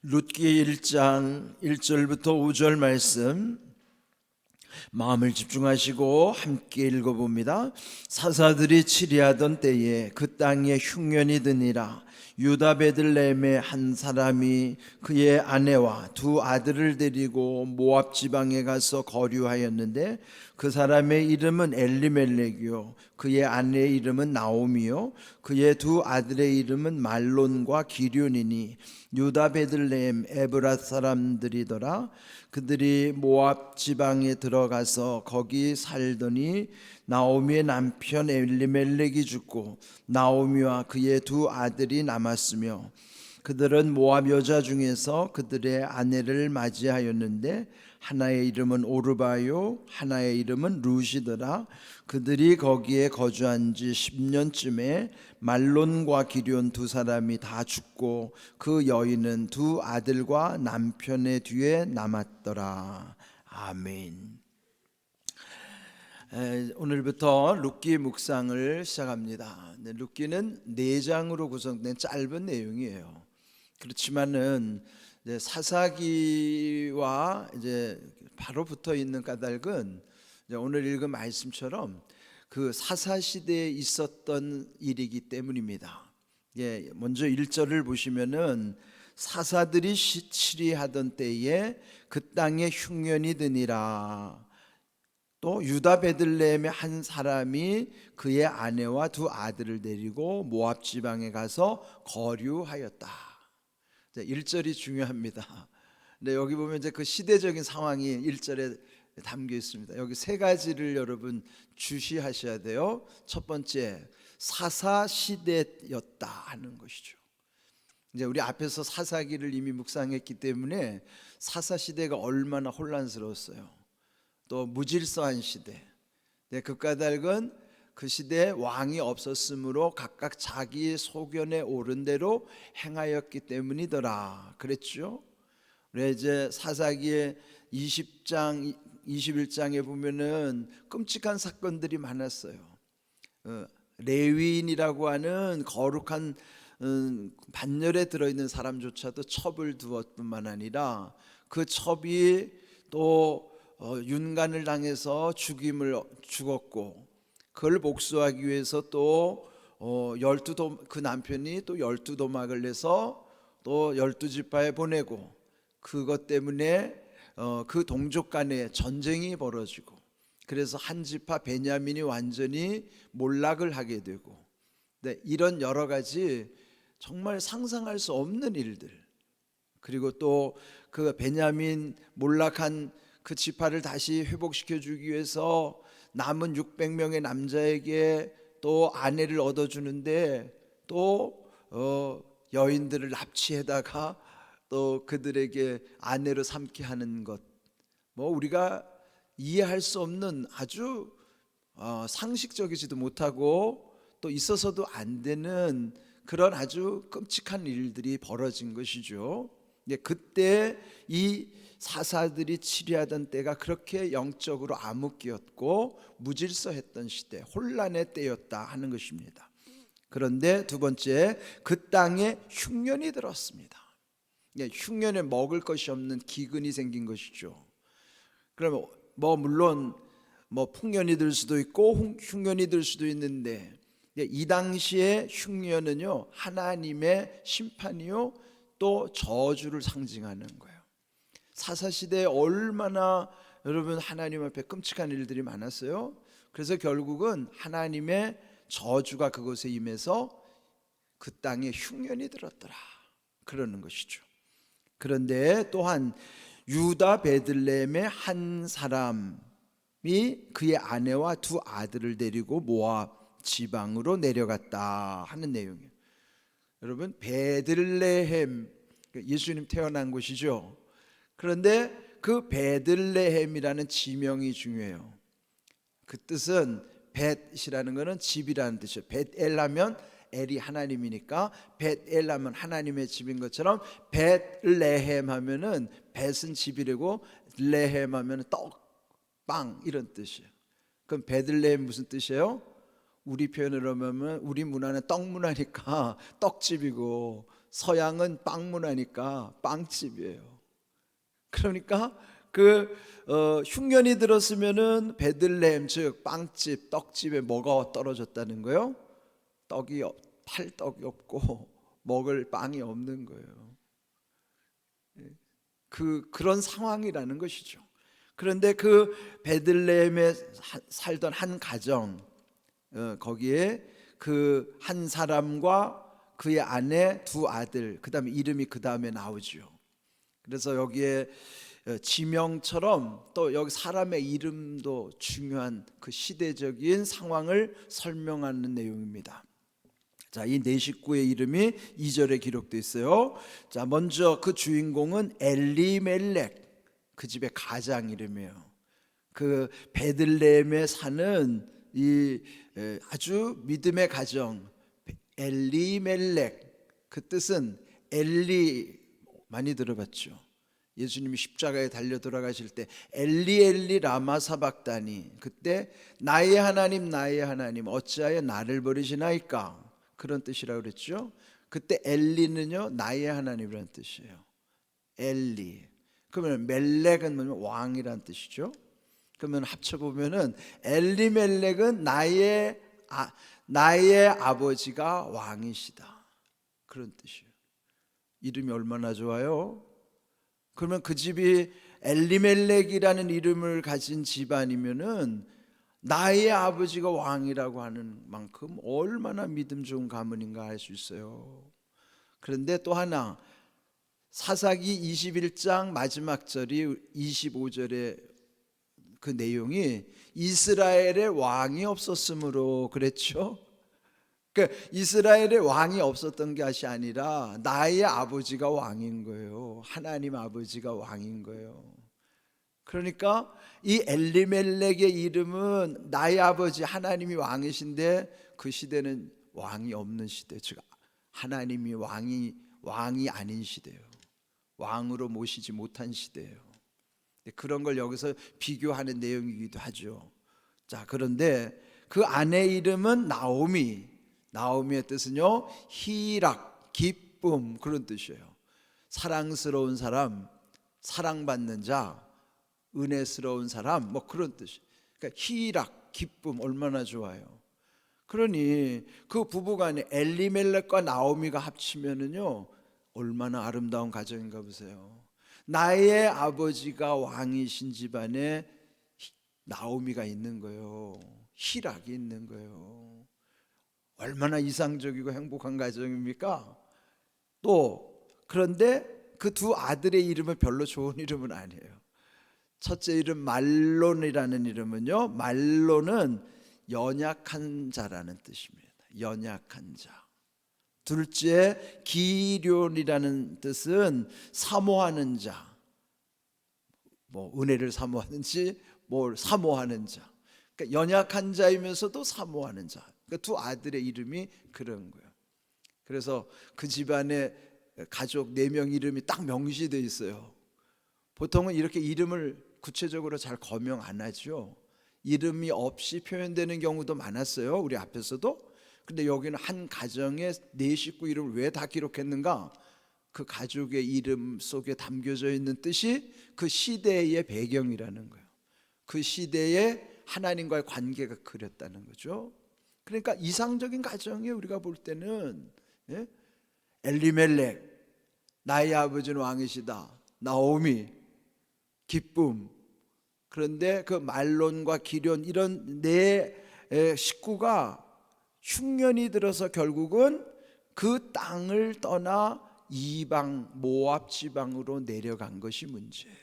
룻기 1장 1절부터 5절 말씀 마음을 집중하시고 함께 읽어봅니다. 사사들이 치리하던 때에 그 땅에 흉년이 드니라. 유다 베들레헴의 한 사람이 그의 아내와 두 아들을 데리고 모압 지방에 가서 거류하였는데 그 사람의 이름은 엘리멜렉이요 그의 아내의 이름은 나오미요 그의 두 아들의 이름은 말론과 기륜이니 유다 베들레헴 에브라 사람들이더라. 그들이 모압 지방에 들어가서 거기 살더니 나오미의 남편 엘리멜렉이 죽고 나오미와 그의 두 아들이 남았으며 그들은 모압 여자 중에서 그들의 아내를 맞이하였는데 하나의 이름은 오르바요 하나의 이름은 룻이더라. 그들이 거기에 거주한 지 10년쯤에 말론과 기럨 두 사람이 다 죽고 그 여인은 두 아들과 남편의 뒤에 남았더라. 아멘. 오늘부터 룻기 묵상을 시작합니다. 룻기는 4장으로 구성된 짧은 내용이에요. 그렇지만은 사사기와 이제 바로 붙어 있는 까닭은 오늘 읽은 말씀처럼 그 사사 시대에 있었던 일이기 때문입니다. 먼저 1절을 보시면은 사사들이 치리하던 때에 그 땅에 흉년이 드니라. 또 유다 베들레헴의 한 사람이 그의 아내와 두 아들을 데리고 모압 지방에 가서 거류하였다. 1절이 중요합니다. 근데 여기 보면 이제 그 시대적인 상황이 1절에 담겨 있습니다. 여기 세 가지를 여러분 주시하셔야 돼요. 첫 번째, 사사 시대였다 하는 것이죠. 이제 우리 앞에서 사사기를 이미 묵상했기 때문에 사사 시대가 얼마나 혼란스러웠어요. 또 무질서한 시대. 그 까닭은 그 시대에 왕이 없었으므로 각각 자기 소견에 옳은 대로 행하였기 때문이더라 그랬죠. 그래 이제 사사기의 20장 21장에 보면은 끔찍한 사건들이 많았어요. 레위인이라고 하는 거룩한 반열에 들어있는 사람조차도 첩을 두었 뿐만 아니라 그 첩이 또 윤간을 당해서 죽었고 그걸 복수하기 위해서 또 그 남편이 또 12도막을 내서 또 12지파에 보내고 그것 때문에 그 동족 간에 전쟁이 벌어지고 그래서 한 지파 베냐민이 완전히 몰락을 하게 되고 이런 여러 가지 정말 상상할 수 없는 일들, 그리고 또 그 베냐민 몰락한 그 지파를 다시 회복시켜 주기 위해서 남은 600명의 남자에게 또 아내를 얻어주는데 또 여인들을 납치해다가 또 그들에게 아내로 삼게 하는 것, 뭐 우리가 이해할 수 없는 아주 상식적이지도 못하고 또 있어서도 안 되는 그런 아주 끔찍한 일들이 벌어진 것이죠. 그때 이 사사들이 치리하던 때가 그렇게 영적으로 암흑기였고 무질서했던 시대, 혼란의 때였다 하는 것입니다. 그런데 두 번째, 그 땅에 흉년이 들었습니다. 흉년에 먹을 것이 없는 기근이 생긴 것이죠. 그러면 물론 풍년이 들 수도 있고 흉년이 들 수도 있는데 이 당시에 흉년은요 하나님의 심판이요 또 저주를 상징하는 거예요. 사사시대에 얼마나 여러분 하나님 앞에 끔찍한 일들이 많았어요. 그래서 결국은 하나님의 저주가 그곳에 임해서 그 땅에 흉년이 들었더라 그러는 것이죠. 그런데 또한 유다 베들레헴의 한 사람이 그의 아내와 두 아들을 데리고 모압 지방으로 내려갔다 하는 내용이에요. 여러분 베들레헴 예수님 태어난 곳이죠. 그런데 그 베들레헴이라는 지명이 중요해요. 그 뜻은 벳이라는 것은 집이라는 뜻이에요. 벳엘 하면 엘이 하나님이니까 벳엘 하면 하나님의 집인 것처럼 벳레헴 하면은 벳은 집이라고 레헴 하면 떡, 빵 이런 뜻이에요. 그럼 베들레헴 무슨 뜻이에요? 우리 표현으로 하면 우리 문화는 떡 문화니까 떡집이고 서양은 빵 문화니까 빵집이에요. 그러니까 흉년이 들었으면은 베들레헴 즉 빵집, 떡집에 뭐가 떨어졌다는 거예요? 팔떡이 없고 먹을 빵이 없는 거예요. 그런 상황이라는 것이죠. 그런데 그 베들레헴에 살던 한 가정, 거기에 그 한 사람과 그의 아내 두 아들, 그 다음에 이름이 그 다음에 나오죠. 그래서 여기에 지명처럼 또 여기 사람의 이름도 중요한 그 시대적인 상황을 설명하는 내용입니다. 자, 이 네 식구의 이름이 2절에 기록되어 있어요. 자, 먼저 그 주인공은 엘리멜렉, 그 집의 가장 이름이에요. 그 베들레헴에 사는 이 아주 믿음의 가정 엘리멜렉, 그 뜻은 엘리, 많이 들어봤죠. 예수님이 십자가에 달려 돌아가실 때 엘리 엘리 라마 사박다니, 그때 나의 하나님 나의 하나님 어찌하여 나를 버리시나이까, 그런 뜻이라고 그랬죠. 그때 엘리는요 나의 하나님이라는 뜻이에요. 엘리. 그러면 멜렉은 뭐냐면 왕이란 뜻이죠. 그러면 합쳐보면은 엘리멜렉은 나의 아버지가 왕이시다, 그런 뜻이에요. 이름이 얼마나 좋아요. 그러면 그 집이 엘리멜렉이라는 이름을 가진 집안이면은 나의 아버지가 왕이라고 하는 만큼 얼마나 믿음 좋은 가문인가 알 수 있어요. 그런데 또 하나, 사사기 21장 마지막 절이 25절에 그 내용이 이스라엘의 왕이 없었으므로 그랬죠. 그러니까 이스라엘의 왕이 없었던 것이 아니라 나의 아버지가 왕인 거예요. 하나님 아버지가 왕인 거예요. 그러니까 이 엘리멜렉의 이름은 나의 아버지 하나님이 왕이신데 그 시대는 왕이 없는 시대, 즉 하나님이 왕이 아닌 시대예요. 왕으로 모시지 못한 시대예요. 그런 걸 여기서 비교하는 내용이기도 하죠. 자, 그런데 그 아내 이름은 나오미. 나오미의 뜻은요 희락, 기쁨, 그런 뜻이에요. 사랑스러운 사람, 사랑받는 자, 은혜스러운 사람, 뭐 그런 뜻이. 그러니까 희락, 기쁨, 얼마나 좋아요. 그러니 그 부부간에 엘리멜렉과 나오미가 합치면은요 얼마나 아름다운 가정인가 보세요. 나의 아버지가 왕이신 집안에 나오미가 있는 거예요. 희락이 있는 거예요. 얼마나 이상적이고 행복한 가정입니까? 또 그런데 그 두 아들의 이름은 별로 좋은 이름은 아니에요. 첫째 이름 말론이라는 이름은요, 말론은 연약한 자라는 뜻입니다. 연약한 자. 둘째 기련이라는 뜻은 사모하는 자, 뭐 은혜를 사모하는지 뭘 사모하는 자. 그러니까 연약한 자이면서도 사모하는 자. 그러니까 두 아들의 이름이 그런 거예요. 그래서 그 집안에 가족 4명 이름이 딱 명시되어 있어요. 보통은 이렇게 이름을 구체적으로 잘 거명 안 하죠. 이름이 없이 표현되는 경우도 많았어요, 우리 앞에서도. 근데 여기는 한 가정의 4식구 이름을 왜 다 기록했는가? 그 가족의 이름 속에 담겨져 있는 뜻이 그 시대의 배경이라는 거예요. 그 시대에 하나님과의 관계가 그렸다는 거죠. 그러니까 이상적인 가정이에요, 우리가 볼 때는. 예? 엘리멜렉, 나의 아버지는 왕이시다. 나오미, 기쁨. 그런데 그 말론과 기련, 이런 4식구가 흉년이 들어서 결국은 그 땅을 떠나 이방 모압 지방으로 내려간 것이 문제예요.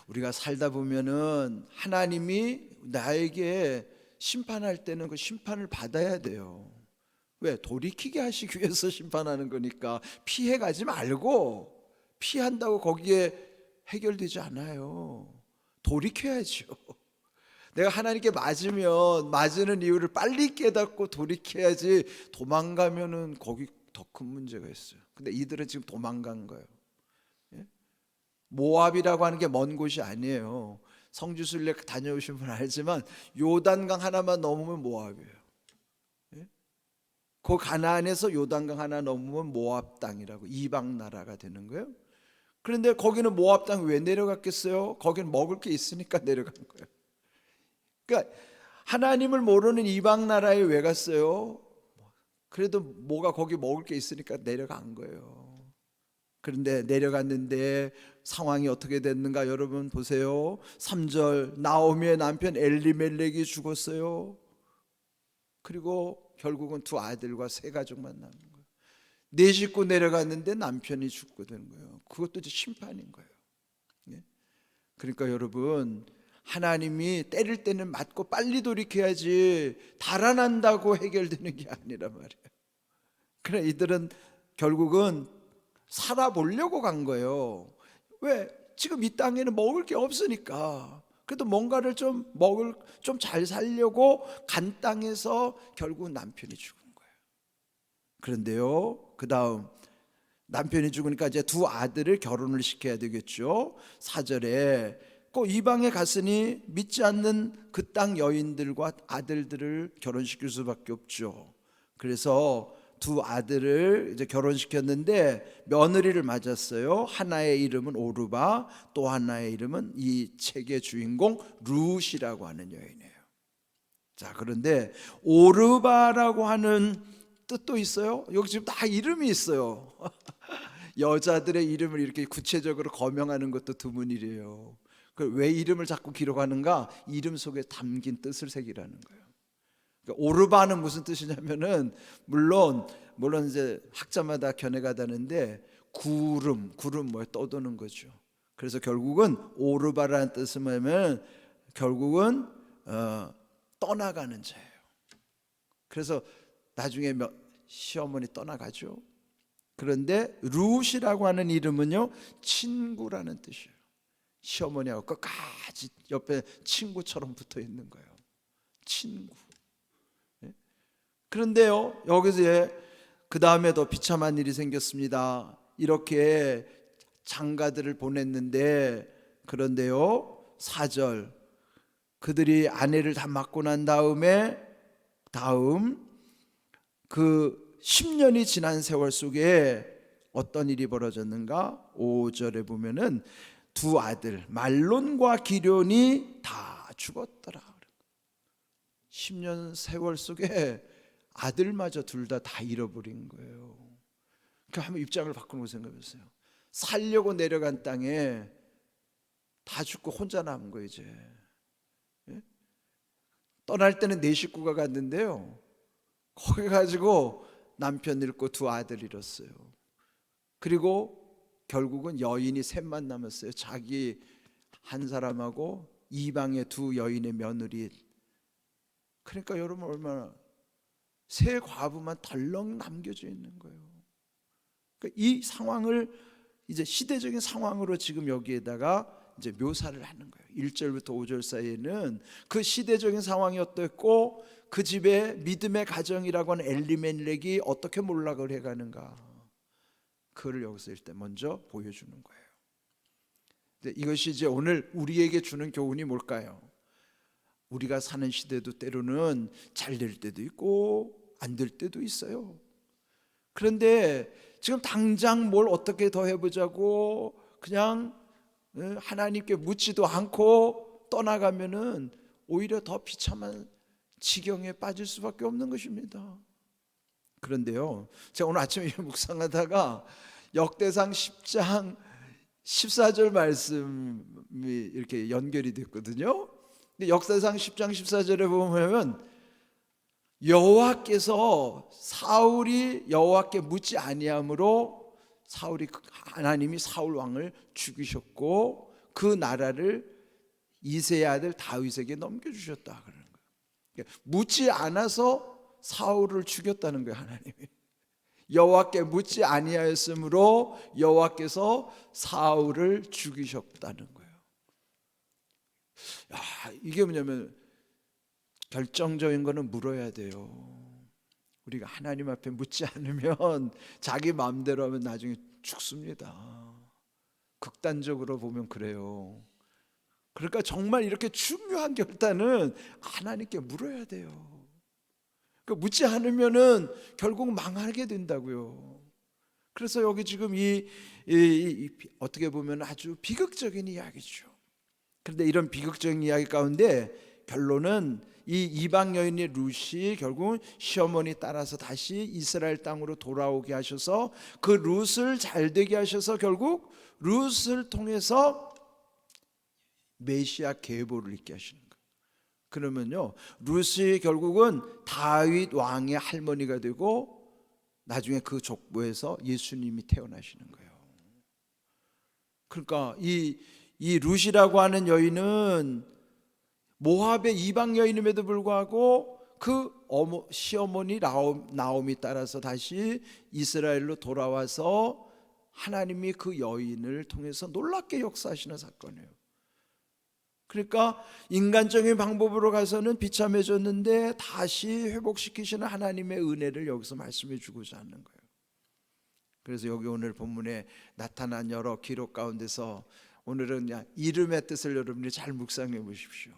우리가 살다 보면은 하나님이 나에게 심판할 때는 그 심판을 받아야 돼요. 왜? 돌이키게 하시기 위해서 심판하는 거니까. 피해 가지 말고, 피한다고 거기에 해결되지 않아요. 돌이켜야죠. 내가 하나님께 맞으는 이유를 빨리 깨닫고 돌이켜야지. 도망가면은 거기 더 큰 문제가 있어요. 근데 이들은 지금 도망간 거예요. 예? 모압이라고 하는 게 먼 곳이 아니에요. 성지순례 다녀오신 분 알지만 요단강 하나만 넘으면 모압이에요. 예? 그 가나안에서 요단강 하나 넘으면 모압 땅이라고 이방 나라가 되는 거예요. 그런데 거기는 모압 땅 왜 내려갔겠어요? 거기는 먹을 게 있으니까 내려간 거예요. 그러니까 하나님을 모르는 이방 나라에 왜 갔어요? 그래도 뭐가 거기 먹을 게 있으니까 내려간 거예요. 그런데 내려갔는데 상황이 어떻게 됐는가 여러분 보세요. 3절 나오미의 남편 엘리멜렉이 죽었어요. 그리고 결국은 두 아들과 세 가족만 남은 거예요. 네 식구 내려갔는데 남편이 죽게 되는 거예요. 그것도 이제 심판인 거예요. 그러니까 여러분 하나님이 때릴 때는 맞고 빨리 돌이켜야지 달아난다고 해결되는 게 아니란 말이에요. 그래 이들은 결국은 살아보려고 간 거예요. 왜? 지금 이 땅에는 먹을 게 없으니까. 그래도 뭔가를 좀 잘 살려고 간 땅에서 결국 남편이 죽은 거예요. 그런데요, 그 다음 남편이 죽으니까 이제 두 아들을 결혼을 시켜야 되겠죠. 4절에 꼭 이방에 갔으니 믿지 않는 그 땅 여인들과 아들들을 결혼시킬 수밖에 없죠. 그래서 두 아들을 이제 결혼시켰는데 며느리를 맞았어요. 하나의 이름은 오르바, 또 하나의 이름은 이 책의 주인공 룻이라고 하는 여인이에요. 자, 그런데 오르바라고 하는 뜻도 있어요. 여기 지금 다 이름이 있어요. 여자들의 이름을 이렇게 구체적으로 거명하는 것도 드문이래요. 왜 이름을 자꾸 기록하는가? 이름 속에 담긴 뜻을 새기라는 거예요. 그러니까 오르바는 무슨 뜻이냐면은 물론 이제 학자마다 견해가 다른데 구름 뭐에 떠도는 거죠. 그래서 결국은 오르바라는 뜻은 뭐냐면 결국은 떠나가는 자예요. 그래서 나중에 시어머니 떠나가죠. 그런데 룻이라고 하는 이름은요 친구라는 뜻이에요. 시어머니하고 끝까지 옆에 친구처럼 붙어 있는 거예요. 친구. 그런데요 여기서 그 다음에 더 비참한 일이 생겼습니다. 이렇게 장가들을 보냈는데 그런데요 4절 그들이 아내를 다 맞고 난 다음 그 10년이 지난 세월 속에 어떤 일이 벌어졌는가? 5절에 보면은 두 아들 말론과 기럨이 다 죽었더라. 10년 세월 속에 아들마저 둘 다 잃어버린 거예요. 그러니까 한번 입장을 바꾸는 거 생각해 보세요. 살려고 내려간 땅에 다 죽고 혼자 남은 거예요. 이제 떠날 때는 네 식구가 갔는데요 거기 가지고 남편 잃고 두 아들 잃었어요. 그리고 결국은 여인이 셋만 남았어요. 자기 한 사람하고 이방의 두 여인의 며느리. 그러니까 여러분 얼마나 세 과부만 덜렁 남겨져 있는 거예요. 그러니까 이 상황을 이제 시대적인 상황으로 지금 여기에다가 이제 묘사를 하는 거예요. 1절부터 5절 사이에는 그 시대적인 상황이 어땠고 그 집에 믿음의 가정이라고 하는 엘리멜렉이 어떻게 몰락을 해가는가, 그를 여기서 일단 먼저 보여주는 거예요. 이것이 이제 오늘 우리에게 주는 교훈이 뭘까요? 우리가 사는 시대도 때로는 잘 될 때도 있고 안 될 때도 있어요. 그런데 지금 당장 뭘 어떻게 더 해보자고 그냥 하나님께 묻지도 않고 떠나가면은 오히려 더 비참한 지경에 빠질 수밖에 없는 것입니다. 그런데요 제가 오늘 아침에 묵상하다가 역대상 10장 14절 말씀이 이렇게 연결이 됐거든요. 근데 역사상 10장 14절에 보면 여호와께서 사울이 여호와께 묻지 아니함으로 하나님이 사울 왕을 죽이셨고 그 나라를 이새의 아들 다윗에게 넘겨주셨다 그러는 거예요. 그러니까 묻지 않아서 사울을 죽였다는 거예요. 하나님이 여호와께 묻지 아니하였으므로 여호와께서 사울을 죽이셨다는 거예요. 이게 뭐냐면 결정적인 거는 물어야 돼요. 우리가 하나님 앞에 묻지 않으면 자기 마음대로 하면 나중에 죽습니다. 극단적으로 보면 그래요. 그러니까 정말 이렇게 중요한 결단은 하나님께 물어야 돼요. 묻지 않으면은 결국 망하게 된다고요. 그래서 여기 지금 어떻게 보면 아주 비극적인 이야기죠. 그런데 이런 비극적인 이야기 가운데 결론은 이 이방 여인의 룻이 결국 시어머니 따라서 다시 이스라엘 땅으로 돌아오게 하셔서 그 룻을 잘되게 하셔서 결국 룻을 통해서 메시아 계보를 있게 하시는 거예요. 그러면요, 룻이 결국은 다윗 왕의 할머니가 되고 나중에 그 족보에서 예수님이 태어나시는 거예요. 그러니까 이 룻이라고 하는 여인은 모압의 이방 여인임에도 불구하고 그 시어머니 나옴이 따라서 다시 이스라엘로 돌아와서 하나님이 그 여인을 통해서 놀랍게 역사하시는 사건이에요. 그러니까 인간적인 방법으로 가서는 비참해졌는데 다시 회복시키시는 하나님의 은혜를 여기서 말씀해 주고자 하는 거예요. 그래서 여기 오늘 본문에 나타난 여러 기록 가운데서 오늘은 이름의 뜻을 여러분이 잘 묵상해 보십시오.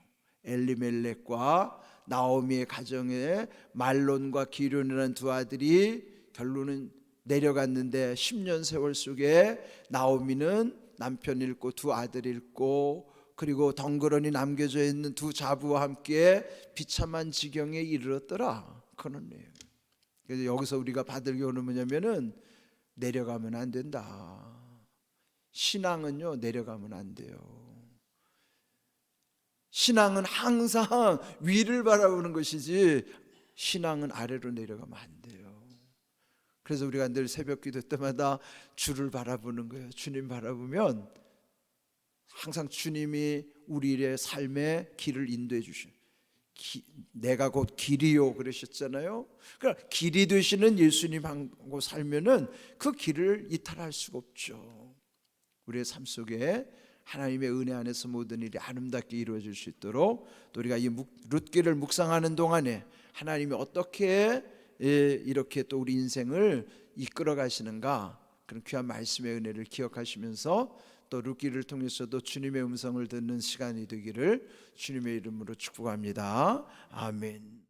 엘리멜렉과 나오미의 가정에 말론과 기륜이라는 두 아들이 결론은 내려갔는데 10년 세월 속에 나오미는 남편 잃고 두 아들 잃고 그리고 덩그러니 남겨져 있는 두 자부와 함께 비참한 지경에 이르렀더라. 그런 내용. 그래서 여기서 우리가 받을 교훈은 뭐냐면은 내려가면 안 된다. 신앙은요, 내려가면 안 돼요. 신앙은 항상 위를 바라보는 것이지 신앙은 아래로 내려가면 안 돼요. 그래서 우리가 늘 새벽 기도 때마다 주를 바라보는 거예요. 주님 바라보면 항상 주님이 우리의 삶의 길을 인도해 주셔요. 내가 곧 길이요 그러셨잖아요. 그러니까 길이 되시는 예수님하고 살면은 그 길을 이탈할 수가 없죠. 우리의 삶 속에 하나님의 은혜 안에서 모든 일이 아름답게 이루어질 수 있도록 또 우리가 이 룻기를 묵상하는 동안에 하나님이 어떻게 이렇게 또 우리 인생을 이끌어 가시는가, 그런 귀한 말씀의 은혜를 기억하시면서 또 룻기를 통해서도 주님의 음성을 듣는 시간이 되기를 주님의 이름으로 축복합니다. 아멘.